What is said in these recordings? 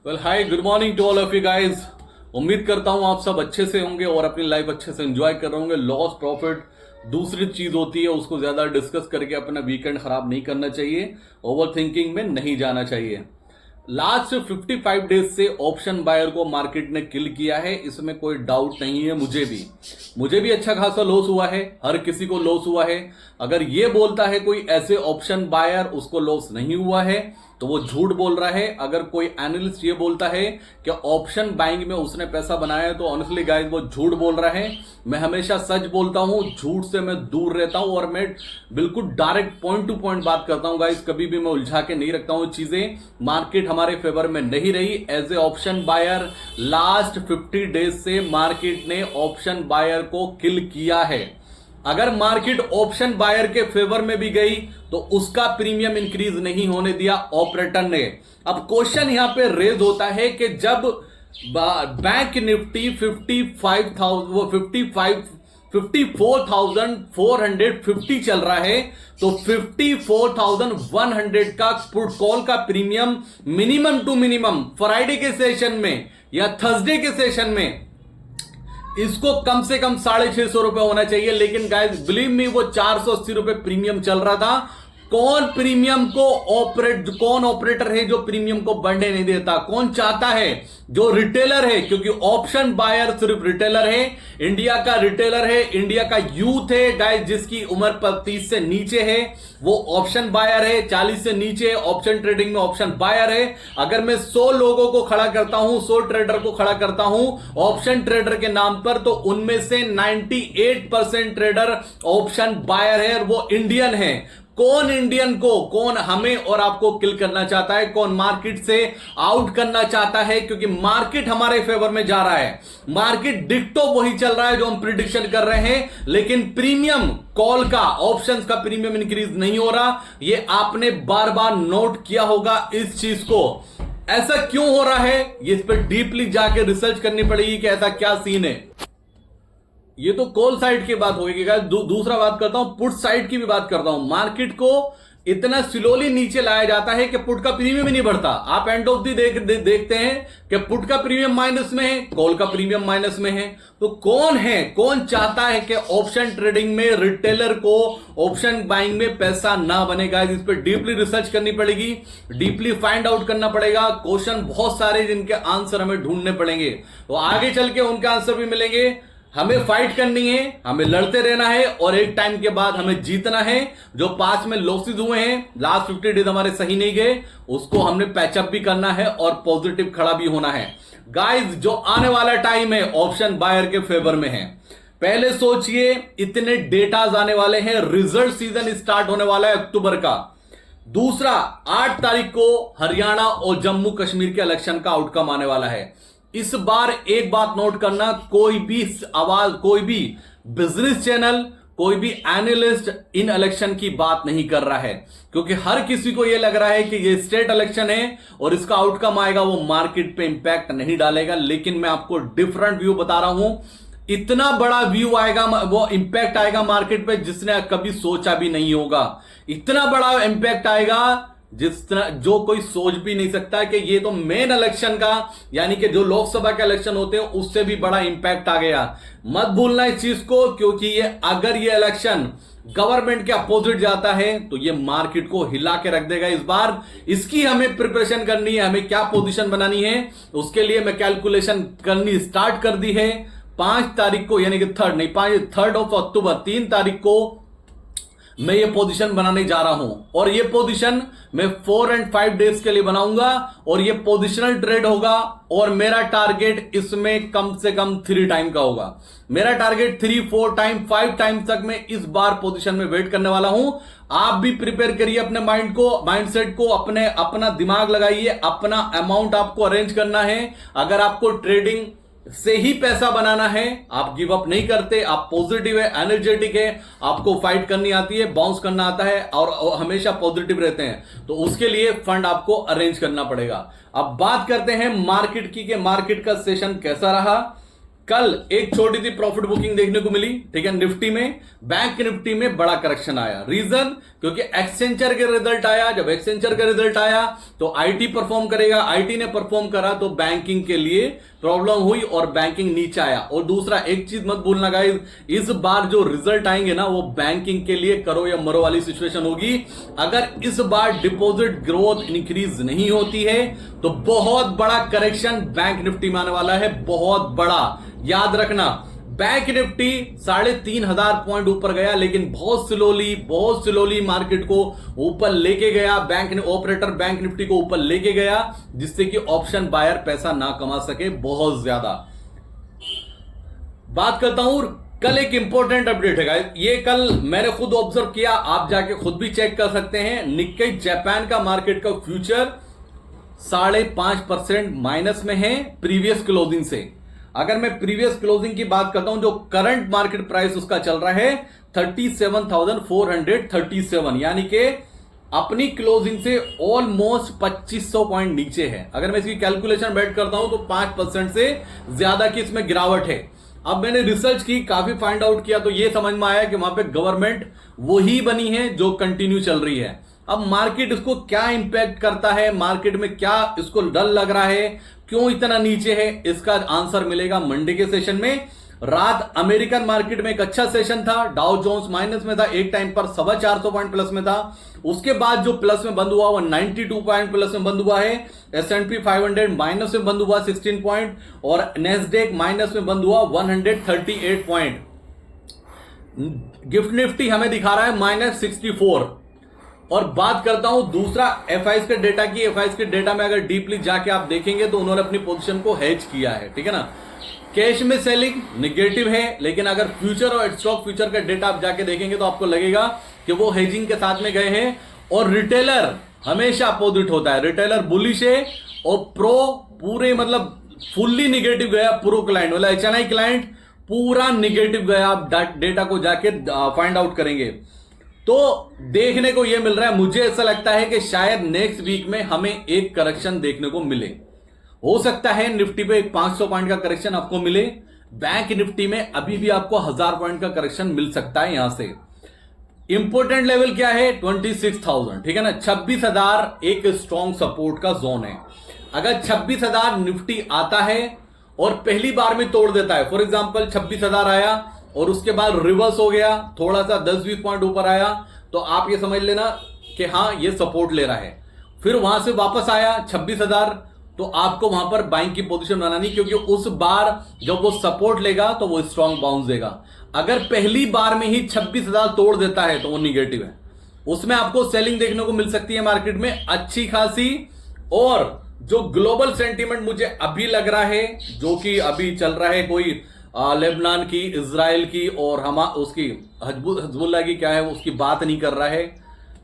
Well hi, good morning to all of you guys. उम्मीद करता हूं आप सब अच्छे से होंगे और अपनी लाइफ अच्छे से एंजॉय कर रहे होंगे। लॉस प्रॉफिट दूसरी चीज होती है, उसको ज्यादा डिस्कस करके अपना वीकेंड खराब नहीं करना चाहिए, ओवर थिंकिंग में नहीं जाना चाहिए। लास्ट 55 डेज से ऑप्शन बायर को मार्केट ने किल किया है, इसमें कोई डाउट नहीं है। मुझे भी अच्छा खासा लॉस हुआ है, हर किसी को लॉस हुआ है। अगर ये बोलता है कोई ऐसे ऑप्शन बायर उसको लॉस नहीं हुआ है तो वो झूठ बोल रहा है। अगर कोई एनालिस्ट ये बोलता है कि ऑप्शन बाइंग में उसने पैसा बनाया है तो ऑनेस्टली गाइस वो झूठ बोल रहा है। मैं हमेशा सच बोलता हूं, झूठ से मैं दूर रहता हूं और मैं बिल्कुल डायरेक्ट पॉइंट टू पॉइंट बात करता हूं गाइस। कभी भी मैं उलझा के नहीं रखता हूं चीजें। मार्केट हमारे फेवर में नहीं रही। As a option buyer last 50 days से मार्केट ने ऑप्शन बायर को किल किया है। अगर मार्केट ऑप्शन बायर के फेवर में भी गई तो उसका प्रीमियम इंक्रीज नहीं होने दिया ऑपरेटर ने। अब क्वेश्चन यहां पे रेज होता है कि जब बैंक निफ्टी 54,450 चल रहा है तो 54,100 का पुट कॉल का premium minimum to minimum Friday के सेशन में या थर्सडे के सेशन में इसको कम से कम 650 रुपए होना चाहिए। लेकिन गाइस बिलीव मी, वो 480 रुपए प्रीमियम चल रहा था। कौन ऑपरेटर है जो प्रीमियम को बढ़ने नहीं देता? कौन चाहता है? जो रिटेलर है, क्योंकि ऑप्शन बायर सिर्फ रिटेलर है। इंडिया का रिटेलर है, इंडिया का यूथ है गाइस, जिसकी उम्र 35 से नीचे है वो ऑप्शन बायर है। 40 से नीचे ऑप्शन ट्रेडिंग में ऑप्शन बायर है। अगर मैं 100 लोगों को खड़ा करता हूं, 100 ट्रेडर को खड़ा करता हूं ऑप्शन ट्रेडर के नाम पर, तो उनमें से 98% ट्रेडर ऑप्शन बायर है और वो इंडियन है। कौन इंडियन को, कौन हमें और आपको किल करना चाहता है? कौन मार्केट से आउट करना चाहता है? क्योंकि मार्केट हमारे फेवर में जा रहा है। मार्केट डिक्टो वही चल रहा है जो हम प्रिडिक्शन कर रहे हैं, लेकिन प्रीमियम कॉल का, ऑप्शंस का प्रीमियम इंक्रीज नहीं हो रहा। ये आपने बार बार नोट किया होगा इस चीज को। ऐसा क्यों हो रहा है इस पर डीपली जाके रिसर्च करनी पड़ेगी कि ऐसा क्या सीन है। ये तो कॉल साइड की बात होगी। दूसरा बात करता हूं, पुट साइड की भी बात करता हूं। मार्केट को इतना स्लोली नीचे लाया जाता है कि पुट का प्रीमियम ही नहीं बढ़ता। आप एंड ऑफ दी देखते हैं कि पुट का प्रीमियम माइनस में है, कॉल का प्रीमियम माइनस में है। तो कौन चाहता है कि ऑप्शन ट्रेडिंग में रिटेलर को ऑप्शन बाइंग में पैसा ना बनेगा? इस पर डीपली रिसर्च करनी पड़ेगी, डीपली फाइंड आउट करना पड़ेगा। क्वेश्चन बहुत सारे जिनके आंसर हमें ढूंढने पड़ेंगे, तो आगे चल के उनके आंसर भी मिलेंगे। हमें फाइट करनी है, हमें लड़ते रहना है और एक टाइम के बाद हमें जीतना है। जो पास में लॉसेस हुए हैं, लास्ट 50 डेज हमारे सही नहीं गए, उसको हमने पैचअप भी करना है और पॉजिटिव खड़ा भी होना है। गाइस जो आने वाला टाइम है ऑप्शन बायर के फेवर में है। पहले सोचिए, इतने डेटाज आने वाले हैं, रिजल्ट सीजन स्टार्ट होने वाला है अक्टूबर का। दूसरा, 8 तारीख को हरियाणा और जम्मू कश्मीर के इलेक्शन का आउटकम आने वाला है। इस बार एक बात नोट करना, कोई भी आवाज, कोई भी बिजनेस चैनल, कोई भी एनालिस्ट इन इलेक्शन की बात नहीं कर रहा है, क्योंकि हर किसी को यह लग रहा है कि ये स्टेट इलेक्शन है और इसका आउटकम आएगा वो मार्केट पे इंपैक्ट नहीं डालेगा। लेकिन मैं आपको डिफरेंट व्यू बता रहा हूं। इतना बड़ा व्यू आएगा, वो इंपैक्ट आएगा मार्केट पे जिसने कभी सोचा भी नहीं होगा। इतना बड़ा इंपैक्ट आएगा जिस तरह जो कोई सोच भी नहीं सकता कि ये तो मेन इलेक्शन का, यानी कि जो लोकसभा के इलेक्शन होते हैं उससे भी बड़ा इंपैक्ट आ गया। मत भूलना इस चीज को, क्योंकि ये अगर ये इलेक्शन गवर्नमेंट के अपोजिट जाता है तो ये मार्केट को हिला के रख देगा। इस बार इसकी हमें प्रिपरेशन करनी है, हमें क्या पोजीशन बनानी है, उसके लिए मैं कैलकुलेशन करनी स्टार्ट कर दी है। 5 तारीख को, यानी कि 3rd ऑफ अक्टूबर, 3 तारीख को मैं ये पोजीशन बनाने जा रहा हूं और ये पोजीशन मैं 4 और 5 डेज के लिए बनाऊंगा और ये पोजीशनल ट्रेड होगा और मेरा टारगेट इसमें कम से कम 3 टाइम का होगा। मेरा टारगेट 3, 4 टाइम, 5 टाइम तक मैं इस बार पोजीशन में वेट करने वाला हूं। आप भी प्रिपेयर करिए अपने माइंडसेट को, अपना दिमाग लगाइए, अपना अमाउंट आपको अरेंज करना है। अगर आपको ट्रेडिंग से ही पैसा बनाना है, आप गिव अप नहीं करते, आप पॉजिटिव है, एनर्जेटिक है, आपको फाइट करनी आती है, बाउंस करना आता है और हमेशा पॉजिटिव रहते हैं, तो उसके लिए फंड आपको अरेंज करना पड़ेगा। अब बात करते हैं मार्केट की कि मार्केट का सेशन कैसा रहा। कल एक छोटी सी प्रॉफिट बुकिंग देखने को मिली, ठीक है, निफ्टी में। बैंक निफ्टी में बड़ा करेक्शन आया। रीजन, क्योंकि एक्सेंचर के रिजल्ट आया। जब एक्सेंचर का रिजल्ट आया तो आईटी परफॉर्म करेगा, आईटी ने परफॉर्म करा तो बैंकिंग के लिए प्रॉब्लम हुई और बैंकिंग नीचे आया। और दूसरा एक चीज मत भूलना गाइस, इस बार जो रिजल्ट आएंगे ना वो बैंकिंग के लिए करो या मरो वाली सिचुएशन होगी। अगर इस बार डिपॉजिट ग्रोथ इंक्रीज नहीं होती है तो बहुत बड़ा करेक्शन बैंक निफ्टी में आने वाला है, बहुत बड़ा। याद रखना, बैंक निफ्टी 3,500 पॉइंट ऊपर गया, लेकिन बहुत स्लोली मार्केट को ऊपर लेके गया। ऑपरेटर बैंक निफ्टी को ऊपर लेके गया, जिससे कि ऑप्शन बायर पैसा ना कमा सके बहुत ज्यादा। बात करता हूं, कल एक इंपॉर्टेंट अपडेट है गाइस, ये कल मैंने खुद ऑब्जर्व किया, आप जाके खुद भी चेक कर सकते हैं। निक्केई जापान का मार्केट का फ्यूचर 5.5% माइनस में है प्रीवियस क्लोजिंग से। अगर मैं प्रीवियस क्लोजिंग की बात करता हूं, जो करंट मार्केट प्राइस उसका चल रहा है 37,437, यानी कि अपनी क्लोजिंग से ऑलमोस्ट 2500 पॉइंट नीचे है। अगर मैं इसकी कैलकुलेशन बैठ करता हूं तो 5% से ज्यादा की इसमें गिरावट है। अब मैंने रिसर्च की, काफी फाइंड आउट किया, तो यह समझ में आया कि वहां पे गवर्नमेंट वही बनी है जो कंटिन्यू चल रही है। अब मार्केट इसको क्या इंपैक्ट करता है, मार्केट में क्या इसको डर लग रहा है, क्यों इतना नीचे है, इसका आंसर मिलेगा मंडे के सेशन में। रात अमेरिकन मार्केट में एक अच्छा सेशन था, डाउ जोन्स माइनस में था, एक टाइम पर 425 पॉइंट प्लस में था। उसके बाद जो प्लस में बंद हुआ वो 92 पॉइंट प्लस में बंद हुआ है। S&P 500 माइनस में बंद हुआ 16 पॉइंट और नेस्डेक माइनस में बंद हुआ 138 पॉइंट। गिफ्ट निफ्टी हमें दिखा रहा है -64। और बात करता हूं दूसरा एफआईएस के डेटा की। एफआईएस के डेटा में अगर डीपली जाके आप देखेंगे तो उन्होंने अपनी पोजीशन को हेज किया है, ठीक है ना। कैश में सेलिंग निगेटिव है, लेकिन अगर फ्यूचर और स्टॉक फ्यूचर का डेटा आप जाके देखेंगे तो आपको लगेगा कि वो हेजिंग के साथ में गए हैं। और रिटेलर हमेशा अपोजिट होता है, रिटेलर बुलिश है और प्रो पूरे मतलब फुल्ली निगेटिव गया। प्रो क्लाइंट मतलब HNI क्लाइंट पूरा निगेटिव गया। आप डेटा को जाके फाइंड आउट करेंगे तो देखने को यह मिल रहा है। मुझे ऐसा लगता है कि शायद नेक्स्ट वीक में हमें एक करेक्शन देखने को मिले। हो सकता है निफ्टी पे एक 500 पॉइंट का करेक्शन आपको मिले। बैंक निफ्टी में अभी भी आपको 1000 पॉइंट का करेक्शन मिल सकता है। यहां से इंपोर्टेंट लेवल क्या है 26,000, ठीक है ना। 26,000 एक स्ट्रॉन्ग सपोर्ट का जोन है। अगर 26,000 निफ्टी आता है और पहली बार में तोड़ देता है, फॉर एग्जाम्पल 26,000 आया और उसके बाद रिवर्स हो गया, थोड़ा सा 10-20 पॉइंट ऊपर आया, तो आप ये समझ लेना कि हाँ ये सपोर्ट ले रहा है। फिर वहां से वापस आया 26,000, तो आपको वहां पर बाइंग की पोजीशन बनानी, क्योंकि उस बार जब वो सपोर्ट लेगा तो वो स्ट्रॉन्ग बाउंस देगा। अगर पहली बार में ही 26,000 तोड़ देता है तो वो निगेटिव है, उसमें आपको सेलिंग देखने को मिल सकती है मार्केट में अच्छी खासी। और जो ग्लोबल सेंटीमेंट मुझे अभी लग रहा है, जो कि अभी चल रहा है, कोई लेबनान की, इजराइल की और उसकी हिजबुल्लाह की क्या है उसकी बात नहीं कर रहा है।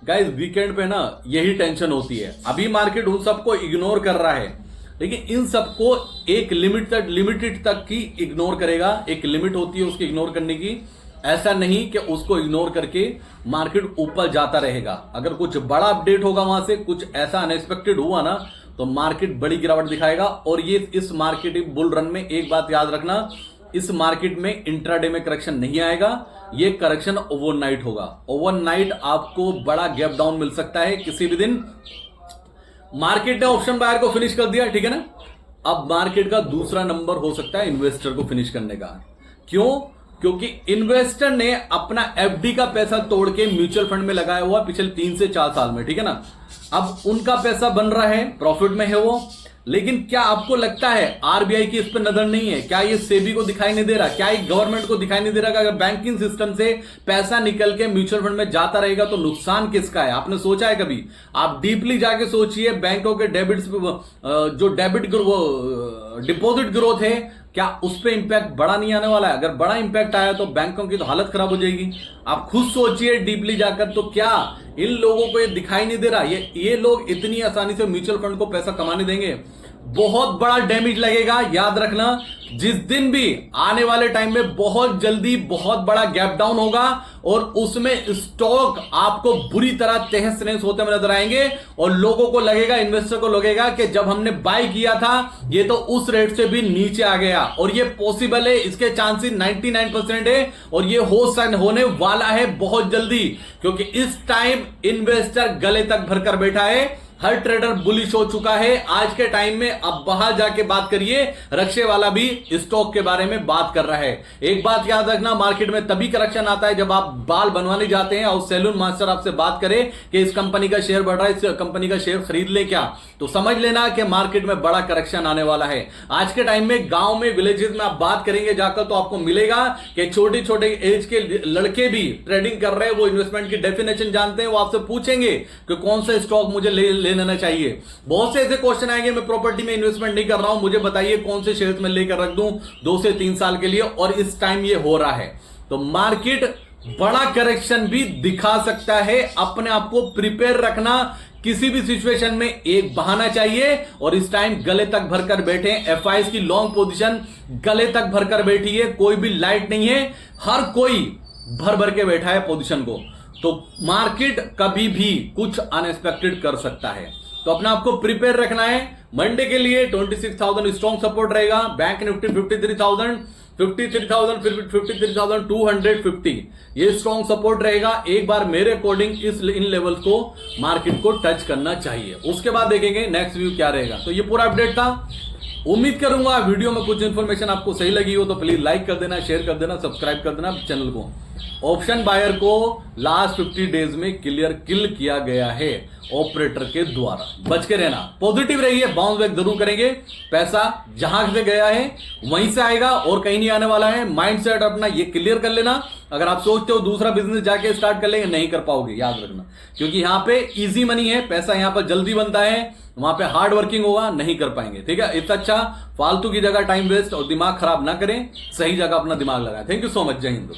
गाइस वीकेंड पे ना यही टेंशन होती है। अभी मार्केट उन सबको इग्नोर कर रहा है, लेकिन इन सबको एक लिमिटेड तक की इग्नोर करेगा। एक लिमिट होती है उसकी इग्नोर करने की, ऐसा नहीं कि उसको इग्नोर करके मार्केट ऊपर जाता रहेगा। अगर कुछ बड़ा अपडेट होगा वहां से, कुछ ऐसा अनएक्सपेक्टेड हुआ ना, तो मार्केट बड़ी गिरावट दिखाएगा। और ये इस मार्केट बुल रन में एक बात याद रखना, इस मार्केट में इंट्राडे में करेक्शन नहीं आएगा, ये करेक्शन ओवरनाइट होगा। ओवरनाइट आपको बड़ा गैप डाउन मिल सकता है किसी भी दिन। मार्केट ने ऑप्शन बायर को फिनिश कर दिया, ठीक है ना। अब मार्केट का दूसरा नंबर हो सकता है इन्वेस्टर को फिनिश करने का। क्यों? क्योंकि इन्वेस्टर ने अपना एफडी का पैसा तोड़ के म्यूचुअल फंड में लगाया हुआ पिछले 3 से 4 साल में, ठीक है ना। अब उनका पैसा बन रहा है, प्रॉफिट में है वो। लेकिन क्या आपको लगता है आरबीआई की इस पर नजर नहीं है? क्या ये सेबी को दिखाई नहीं दे रहा? क्या ये गवर्नमेंट को दिखाई नहीं दे रहा कि अगर बैंकिंग सिस्टम से पैसा निकल के म्यूचुअल फंड में जाता रहेगा तो नुकसान किसका है? आपने सोचा है कभी? आप डीपली जाके सोचिए, बैंकों के जो डिपॉजिट ग्रोथ है, क्या उस पर इंपैक्ट बड़ा नहीं आने वाला है? अगर बड़ा इंपैक्ट आया तो बैंकों की तो हालत खराब हो जाएगी। आप खुद सोचिए डीपली जाकर, तो क्या इन लोगों को ये दिखाई नहीं दे रहा? ये लोग इतनी आसानी से म्यूचुअल फंड को पैसा कमाने देंगे? बहुत बड़ा डैमेज लगेगा। याद रखना, जिस दिन भी आने वाले टाइम में बहुत जल्दी बहुत बड़ा गैप डाउन होगा और उसमें स्टॉक आपको बुरी तरह तहस नहस होते हुए नजर आएंगे और लोगों को लगेगा, इन्वेस्टर को लगेगा कि जब हमने बाय किया था ये तो उस रेट से भी नीचे आ गया। और ये पॉसिबल है, इसके चांसेस 99% है और ये होने वाला है बहुत जल्दी, क्योंकि इस टाइम इन्वेस्टर गले तक भरकर बैठा है। हर ट्रेडर बुलिश हो चुका है आज के टाइम में। अब बाहर जाके बात करिए, रक्षे वाला भी स्टॉक के बारे में बात कर रहा है। एक बात याद रखना, मार्केट में तभी करेक्शन आता है जब आप बाल बनवाने जाते हैं और सैलून मास्टर आपसे बात करे कि इस कंपनी का शेयर बढ़ रहा है, इस कंपनी का शेयर खरीद ले क्या, तो समझ लेना कि मार्केट में बड़ा करेक्शन आने वाला है। आज के टाइम में गांव में, विलेजेस में आप बात करेंगे जाकर तो आपको मिलेगा कि छोटे छोटे एज के लड़के भी ट्रेडिंग कर रहे हैं, वो इन्वेस्टमेंट की डेफिनेशन जानते हैं, वो आपसे पूछेंगे कि कौन सा स्टॉक मुझे ले लेना चाहिए। बहुत से ऐसे क्वेश्चन आएंगे, मैं प्रॉपर्टी में इन्वेस्टमेंट नहीं कर रहा हूं, मुझे बताइए कौन से शेयर्स में लेकर रख दूं 2 से 3 साल के लिए, और इस टाइम ये हो रहा है। तो मार्केट बड़ा करेक्शन भी दिखा सकता है, अपने आप को प्रिपेयर रखना। किसी भी सिचुएशन में एक बहाना चाहिए और इस टाइम गले तक भरकर बैठे हैं। एफआईएस की लॉन्ग पोजीशन गले तक भरकर बैठी है, कोई भी लाइट नहीं है, हर कोई भर भर के बैठा है पोजीशन को। तो मार्केट कभी भी कुछ अनएक्सपेक्टेड कर सकता है, तो अपने आप को प्रिपेयर रखना है। मंडे के लिए 26,000 स्ट्रॉन्ग सपोर्ट रहेगा, बैंक निफ्टी 53,000, 53,250 ये स्ट्रॉन्ग सपोर्ट रहेगा। एक बार मेरे अकॉर्डिंग इन लेवल को मार्केट को टच करना चाहिए, उसके बाद देखेंगे नेक्स्ट व्यू क्या रहेगा। तो ये पूरा अपडेट था। उम्मीद करूंगा वीडियो में कुछ इंफॉर्मेशन आपको सही लगी हो तो प्लीज लाइक कर देना, शेयर कर देना, सब्सक्राइब कर देना चैनल को। ऑप्शन बायर को लास्ट 50 डेज में किल किया गया है ऑपरेटर के द्वारा। बच के रहना, पॉजिटिव रहिए, बाउंस बैक जरूर करेंगे। पैसा जहां से गया है वहीं से आएगा और कहीं नहीं आने वाला है। माइंडसेट अपना ये क्लियर कर लेना। अगर आप सोचते हो दूसरा बिजनेस जाके स्टार्ट कर लेंगे, नहीं कर पाओगे, याद रखना, क्योंकि यहां पे इजी मनी है, पैसा यहां पर जल्दी बनता है, वहां पे हार्ड वर्किंग होगा, नहीं कर पाएंगे। ठीक है, इससे अच्छा फालतू की जगह टाइम वेस्ट और दिमाग खराब ना करें, सही जगह अपना दिमाग लगाएं। थैंक यू सो मच, जय हिंद।